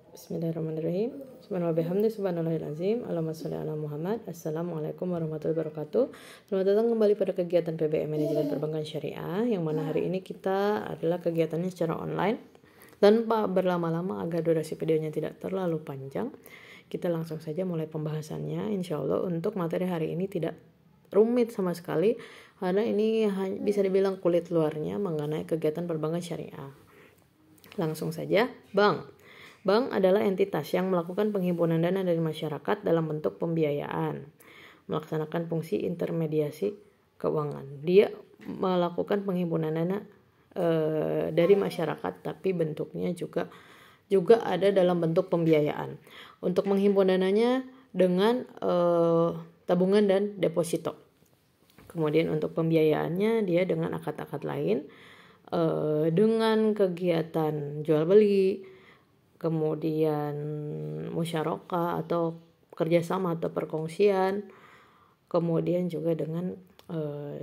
Bismillahirrahmanirrahim. Subhanallahirrahmanirrahim. Allahumma sholli ala Muhammad. Assalamualaikum warahmatullahi wabarakatuh. Selamat datang kembali pada kegiatan PBM Manajemen Perbankan Syariah, yang mana hari ini kita adalah kegiatannya secara online. Tanpa berlama-lama agar durasi videonya tidak terlalu panjang, kita langsung saja mulai pembahasannya. Insya Allah untuk materi hari ini tidak rumit sama sekali, karena ini bisa dibilang kulit luarnya mengenai kegiatan perbankan syariah. Langsung saja, Bank adalah entitas yang melakukan penghimpunan dana dari masyarakat dalam bentuk pembiayaan, melaksanakan fungsi intermediasi keuangan. Dia melakukan penghimpunan dana dari masyarakat, tapi bentuknya juga ada dalam bentuk pembiayaan. Untuk menghimpun dananya dengan tabungan dan deposito. Kemudian untuk pembiayaannya dia dengan akad-akad lain, dengan kegiatan jual beli, kemudian musyarakah atau kerjasama atau perkongsian, kemudian juga dengan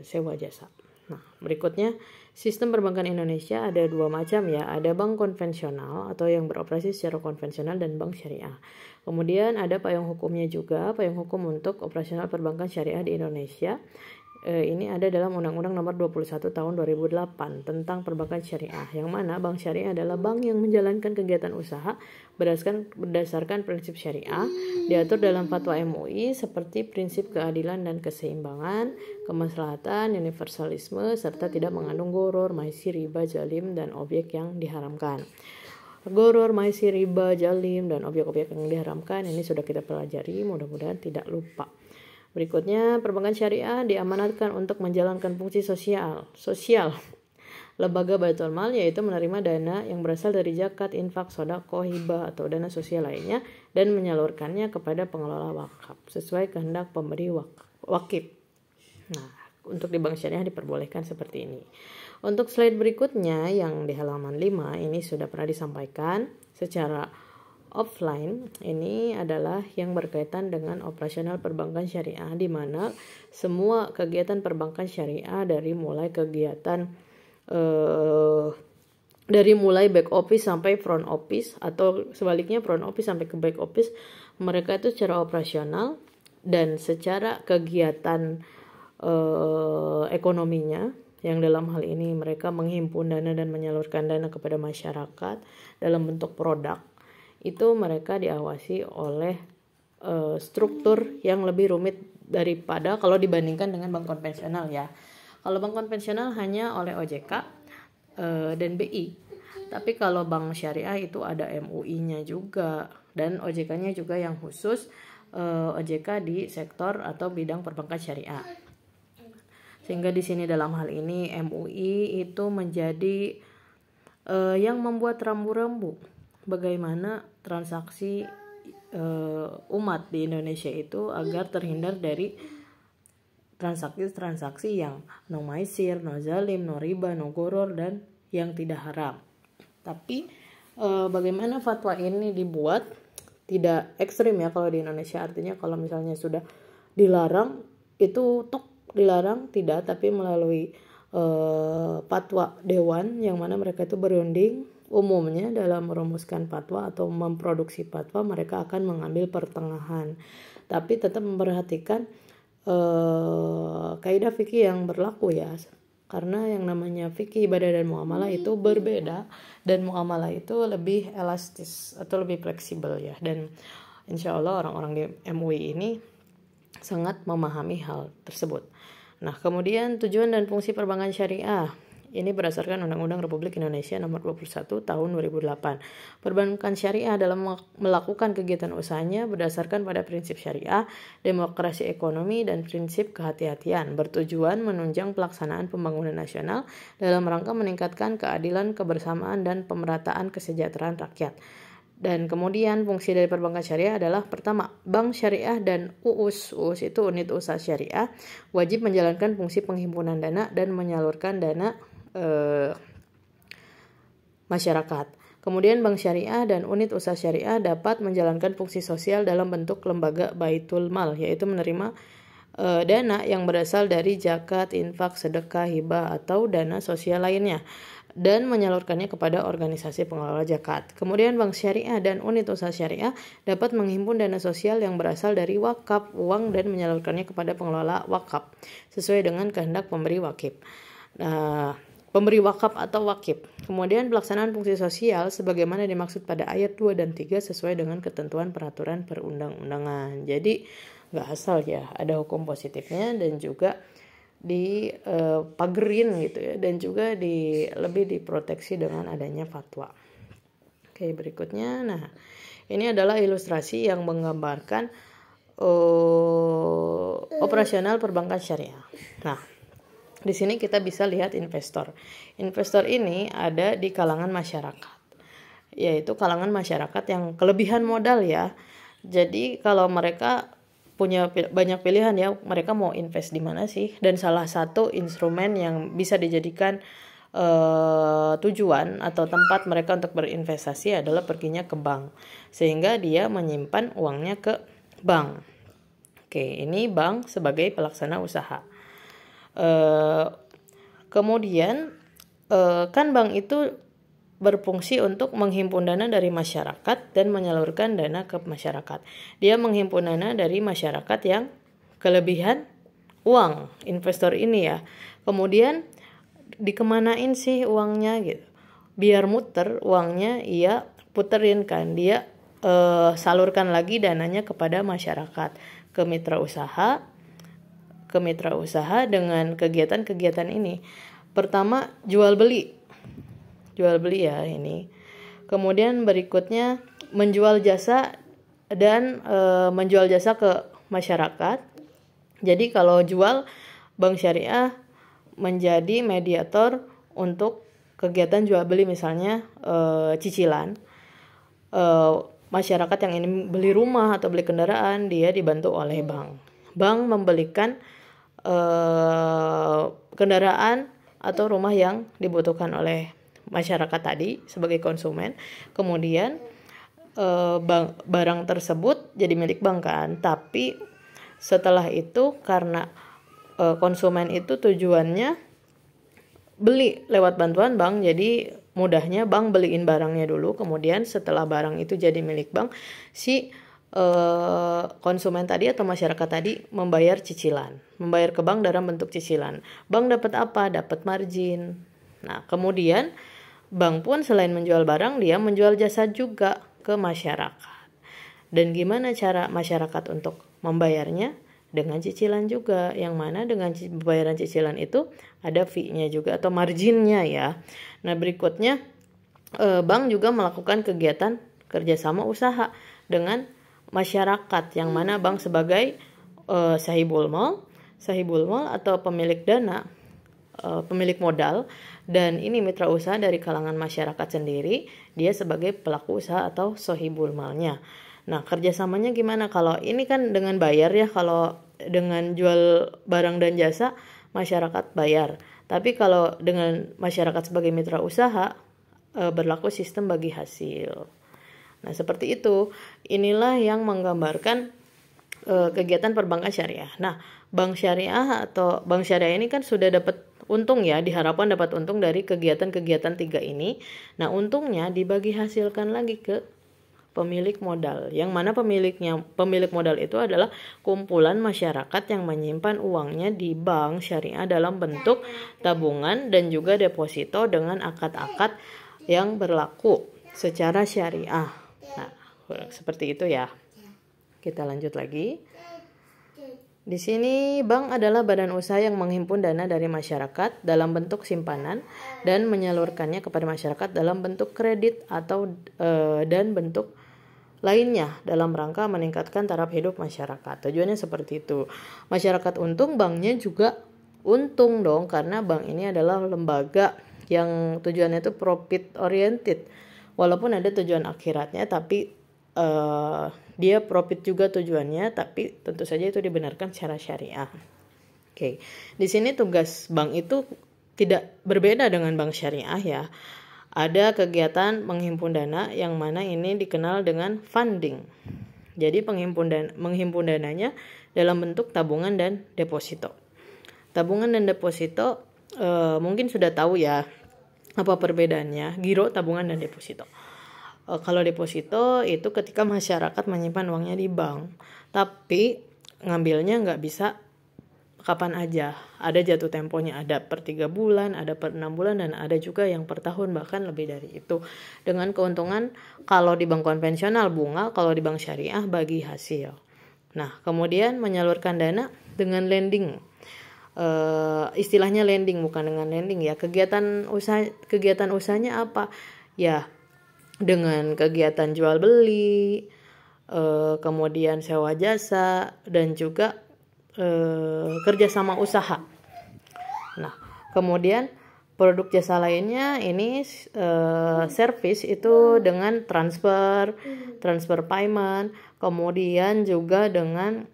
sewa jasa. Nah, berikutnya sistem perbankan Indonesia ada dua macam ya, ada bank konvensional atau yang beroperasi secara konvensional dan bank syariah. Kemudian ada payung hukumnya juga, payung hukum untuk operasional perbankan syariah di Indonesia. Ini ada dalam Undang-Undang Nomor 21 Tahun 2008 tentang perbankan syariah, yang mana bank syariah adalah bank yang menjalankan kegiatan usaha berdasarkan prinsip syariah, diatur dalam fatwa MUI seperti prinsip keadilan dan keseimbangan, kemaslahatan, universalisme, serta tidak mengandung gharar, maisir, riba, jalim, dan objek yang diharamkan. Gharar, maisir, riba, jalim, dan objek-objek yang diharamkan ini sudah kita pelajari, mudah-mudahan tidak lupa. Berikutnya, perbankan syariah diamanatkan untuk menjalankan fungsi sosial. Lembaga Baitul Mal, yaitu menerima dana yang berasal dari zakat, infak, sedekah, hibah atau dana sosial lainnya dan menyalurkannya kepada pengelola wakaf sesuai kehendak pemberi wakif. Nah, untuk di bank syariah diperbolehkan seperti ini. Untuk slide berikutnya yang di halaman 5 ini sudah pernah disampaikan secara offline. Ini adalah yang berkaitan dengan operasional perbankan syariah, di mana semua kegiatan perbankan syariah dari mulai kegiatan dari mulai back office sampai front office, atau sebaliknya front office sampai ke back office, mereka itu secara operasional dan secara kegiatan ekonominya, yang dalam hal ini mereka menghimpun dana dan menyalurkan dana kepada masyarakat dalam bentuk produk, itu mereka diawasi oleh struktur yang lebih rumit daripada kalau dibandingkan dengan bank konvensional ya. Kalau bank konvensional hanya oleh OJK dan BI. Tapi kalau bank syariah itu ada MUI-nya juga dan OJK-nya juga yang khusus, OJK di sektor atau bidang perbankan syariah. Sehingga di sini dalam hal ini MUI itu menjadi yang membuat rambu-rambu bagaimana transaksi umat di Indonesia itu agar terhindar dari transaksi-transaksi yang no maisir, no zalim, no riba, no gharar, dan yang tidak haram. Tapi bagaimana fatwa ini dibuat tidak ekstrim ya kalau di Indonesia, artinya kalau misalnya sudah dilarang itu dilarang tidak, tapi melalui fatwa dewan yang mana mereka itu berunding. Umumnya dalam merumuskan fatwa atau memproduksi fatwa mereka akan mengambil pertengahan, tapi tetap memperhatikan kaidah fikih yang berlaku ya, karena yang namanya fikih ibadah dan muamalah itu berbeda, dan muamalah itu lebih elastis atau lebih fleksibel ya, dan insya Allah orang-orang di MUI ini sangat memahami hal tersebut. Nah, kemudian tujuan dan fungsi perbankan syariah ini berdasarkan Undang-Undang Republik Indonesia Nomor 21 Tahun 2008. Perbankan syariah dalam melakukan kegiatan usahanya berdasarkan pada prinsip syariah, demokrasi ekonomi, dan prinsip kehati-hatian, bertujuan menunjang pelaksanaan pembangunan nasional dalam rangka meningkatkan keadilan, kebersamaan, dan pemerataan kesejahteraan rakyat. Dan kemudian fungsi dari perbankan syariah adalah pertama, bank syariah dan UUS itu unit usaha syariah, wajib menjalankan fungsi penghimpunan dana dan menyalurkan dana masyarakat. Kemudian bank syariah dan unit usaha syariah dapat menjalankan fungsi sosial dalam bentuk lembaga Baitul Mal, yaitu menerima dana yang berasal dari zakat, infak, sedekah, hibah atau dana sosial lainnya. dan menyalurkannya kepada organisasi pengelola zakat. Kemudian bank syariah dan unit usaha syariah dapat menghimpun dana sosial yang berasal dari wakaf uang dan menyalurkannya kepada pengelola wakaf sesuai dengan kehendak pemberi wakif. Pemberi wakaf atau wakif. Kemudian pelaksanaan fungsi sosial sebagaimana dimaksud pada ayat 2 dan 3 sesuai dengan ketentuan peraturan perundang-undangan. Jadi nggak asal ya, ada hukum positifnya dan juga dipagerin gitu ya, dan juga lebih diproteksi dengan adanya fatwa. Oke, berikutnya, nah ini adalah ilustrasi yang menggambarkan operasional perbankan syariah. Nah, di sini kita bisa lihat investor. Investor ini ada di kalangan masyarakat, yaitu kalangan masyarakat yang kelebihan modal ya. Jadi kalau mereka punya banyak pilihan ya, mereka mau invest di mana sih? Dan salah satu instrumen yang bisa dijadikan tujuan atau tempat mereka untuk berinvestasi adalah perginya ke bank, sehingga dia menyimpan uangnya ke bank. Oke, ini bank sebagai pelaksana usaha. Kemudian kan bank itu berfungsi untuk menghimpun dana dari masyarakat dan menyalurkan dana ke masyarakat. Dia menghimpun dana dari masyarakat yang kelebihan uang, investor ini ya. Kemudian dikemanain sih uangnya gitu? Biar muter uangnya, ia puterin kan, dia salurkan lagi dananya kepada masyarakat, ke mitra usaha dengan kegiatan-kegiatan ini. Pertama, jual beli ya ini. Kemudian berikutnya menjual jasa dan menjual jasa ke masyarakat. Jadi kalau jual, bank syariah menjadi mediator untuk kegiatan jual beli, misalnya cicilan. Masyarakat yang ingin beli rumah atau beli kendaraan, dia dibantu oleh bank. Bank membelikan kendaraan atau rumah yang dibutuhkan oleh masyarakat tadi sebagai konsumen. Kemudian barang tersebut jadi milik bank kan, tapi setelah itu karena konsumen itu tujuannya beli lewat bantuan bank, jadi mudahnya bank beliin barangnya dulu, kemudian setelah barang itu jadi milik bank, si konsumen tadi atau masyarakat tadi membayar cicilan, membayar ke bank dalam bentuk cicilan. Bank dapat apa? Dapat margin. Nah, kemudian bank pun selain menjual barang, dia menjual jasa juga ke masyarakat. Dan gimana cara masyarakat untuk membayarnya? Dengan cicilan juga, yang mana dengan pembayaran cicilan itu ada fee-nya juga atau marginnya ya. Nah, berikutnya bank juga melakukan kegiatan kerjasama usaha dengan masyarakat, yang mana bank sebagai sahibul mal atau pemilik dana, pemilik modal, dan ini mitra usaha dari kalangan masyarakat sendiri, dia sebagai pelaku usaha atau sahibul malnya. Nah, kerjasamanya gimana? Kalau ini kan dengan bayar ya, kalau dengan jual barang dan jasa masyarakat bayar. Tapi kalau dengan masyarakat sebagai mitra usaha berlaku sistem bagi hasil. Nah, seperti itu. Inilah yang menggambarkan kegiatan perbankan syariah. Nah, bank syariah atau bank syariah ini kan sudah dapat untung ya, diharapkan dapat untung dari kegiatan-kegiatan 3 ini. Nah, untungnya dibagi hasilkan lagi ke pemilik modal, yang mana pemilik modal itu adalah kumpulan masyarakat yang menyimpan uangnya di bank syariah dalam bentuk tabungan dan juga deposito dengan akad-akad yang berlaku secara syariah. Nah, seperti itu ya. Kita lanjut lagi. Di sini bank adalah badan usaha yang menghimpun dana dari masyarakat dalam bentuk simpanan dan menyalurkannya kepada masyarakat dalam bentuk kredit atau dan bentuk lainnya dalam rangka meningkatkan taraf hidup masyarakat. Tujuannya seperti itu. Masyarakat untung, banknya juga untung dong, karena bank ini adalah lembaga yang tujuannya itu profit oriented. Walaupun ada tujuan akhiratnya, tapi dia profit juga tujuannya, tapi tentu saja itu dibenarkan secara syariah. Oke. Di sini tugas bank itu tidak berbeda dengan bank syariah ya. Ada kegiatan menghimpun dana yang mana ini dikenal dengan funding. Jadi menghimpun dananya dalam bentuk tabungan dan deposito. Tabungan dan deposito mungkin sudah tahu ya. Apa perbedaannya? Giro, tabungan, dan deposito. Kalau deposito itu ketika masyarakat menyimpan uangnya di bank, tapi ngambilnya nggak bisa kapan aja. Ada jatuh temponya, ada per 3 bulan, ada per 6 bulan, dan ada juga yang per tahun, bahkan lebih dari itu. Dengan keuntungan kalau di bank konvensional bunga, kalau di bank syariah bagi hasil. Nah, kemudian menyalurkan dana dengan lending. Istilahnya lending, bukan dengan lending ya. Kegiatan usahanya apa? Ya, dengan kegiatan jual beli, kemudian sewa jasa, dan juga kerjasama usaha. Nah, kemudian produk jasa lainnya ini service itu dengan transfer payment, kemudian juga dengan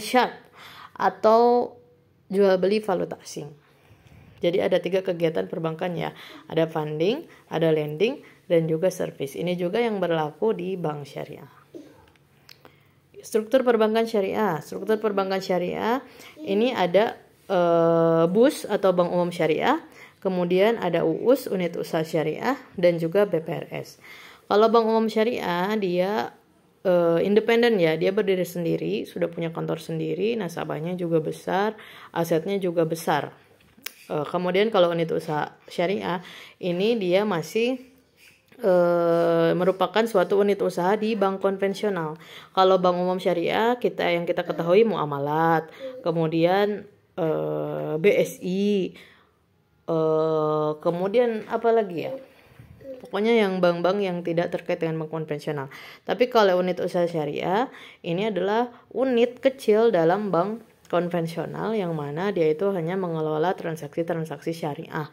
shart atau jual beli valuta asing. Jadi ada 3 kegiatan perbankan ya, ada funding, ada lending, dan juga service. Ini juga yang berlaku di bank syariah. Struktur perbankan syariah. Struktur perbankan syariah ini ada BUS atau Bank Umum Syariah, kemudian ada UUS, unit usaha syariah, dan juga BPRS. Kalau Bank Umum Syariah dia independen ya, dia berdiri sendiri, sudah punya kantor sendiri, nasabahnya juga besar, asetnya juga besar. Kemudian kalau unit usaha syariah ini dia masih merupakan suatu unit usaha di bank konvensional. Kalau bank umum syariah yang kita ketahui muamalat, kemudian BSI, kemudian apa lagi ya? Pokoknya yang bank-bank yang tidak terkait dengan bank konvensional. Tapi kalau unit usaha syariah ini adalah unit kecil dalam bank konvensional yang mana dia itu hanya mengelola transaksi-transaksi syariah.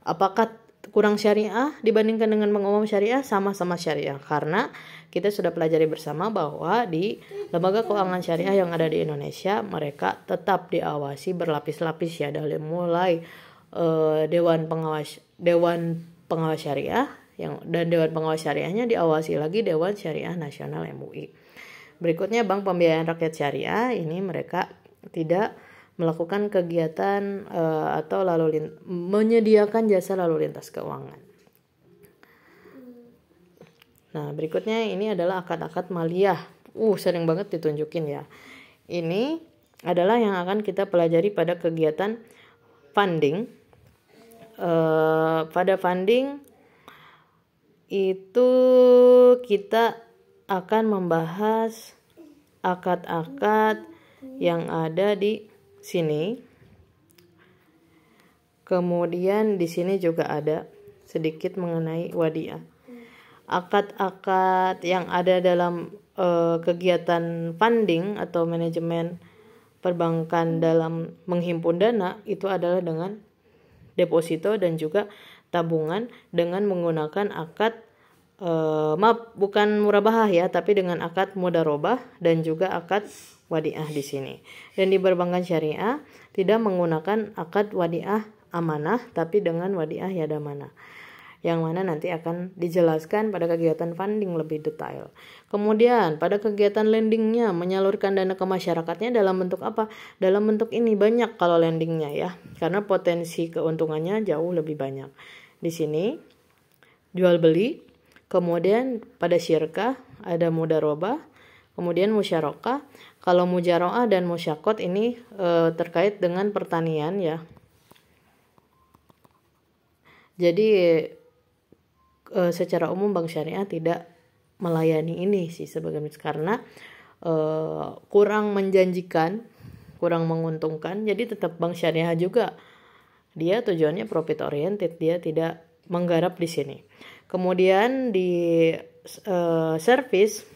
Apakah kurang syariah dibandingkan dengan bank umum syariah? Sama-sama syariah, karena kita sudah pelajari bersama bahwa di lembaga keuangan syariah yang ada di Indonesia mereka tetap diawasi berlapis-lapis ya, dari mulai dewan pengawas syariah dan dewan pengawas syariahnya diawasi lagi Dewan Syariah Nasional MUI. Berikutnya Bank Pembiayaan Rakyat Syariah, ini mereka tidak melakukan kegiatan atau menyediakan jasa lalu lintas keuangan. Nah, berikutnya ini adalah akad-akad maliyah. Sering banget ditunjukin ya. Ini adalah yang akan kita pelajari pada kegiatan funding. Pada funding itu kita akan membahas akad-akad yang ada di sini. Kemudian di sini juga ada sedikit mengenai wadiah. Akad-akad yang ada dalam kegiatan funding atau manajemen perbankan dalam menghimpun dana itu adalah dengan deposito dan juga tabungan dengan menggunakan akad bukan murabahah ya, tapi dengan akad mudharabah dan juga akad wadiah di sini. Dan di perbankan syariah tidak menggunakan akad wadiah amanah, tapi dengan wadiah yadamanah, yang mana nanti akan dijelaskan pada kegiatan funding lebih detail. Kemudian pada kegiatan lendingnya menyalurkan dana ke masyarakatnya dalam bentuk apa? Dalam bentuk ini banyak kalau lendingnya ya, karena potensi keuntungannya jauh lebih banyak. Di sini jual beli, kemudian pada syirkah ada mudharabah, kemudian musyarakah. Kalau mujaroah dan musyakot ini terkait dengan pertanian ya. Jadi secara umum bank syariah tidak melayani ini sih sebagai karena kurang menjanjikan, kurang menguntungkan. Jadi tetap bank syariah juga dia tujuannya profit oriented, dia tidak menggarap di sini. Kemudian di service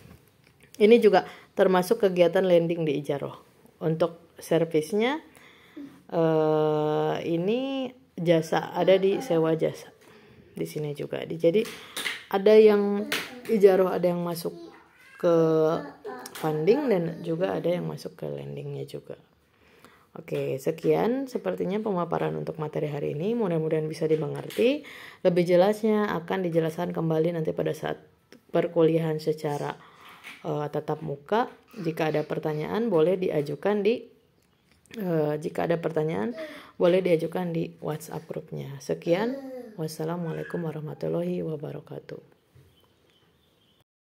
ini juga termasuk kegiatan lending di ijaroh. Untuk servisnya ini jasa ada di sewa jasa di sini juga. Jadi ada yang ijaroh, ada yang masuk ke funding dan juga ada yang masuk ke lendingnya juga. Oke, sekian sepertinya pemaparan untuk materi hari ini. Mudah-mudahan bisa dimengerti. Lebih jelasnya akan dijelaskan kembali nanti pada saat perkuliahan secara tatap muka. Jika ada pertanyaan boleh diajukan di Jika ada pertanyaan boleh diajukan di WhatsApp grupnya. Sekian, wassalamualaikum warahmatullahi wabarakatuh.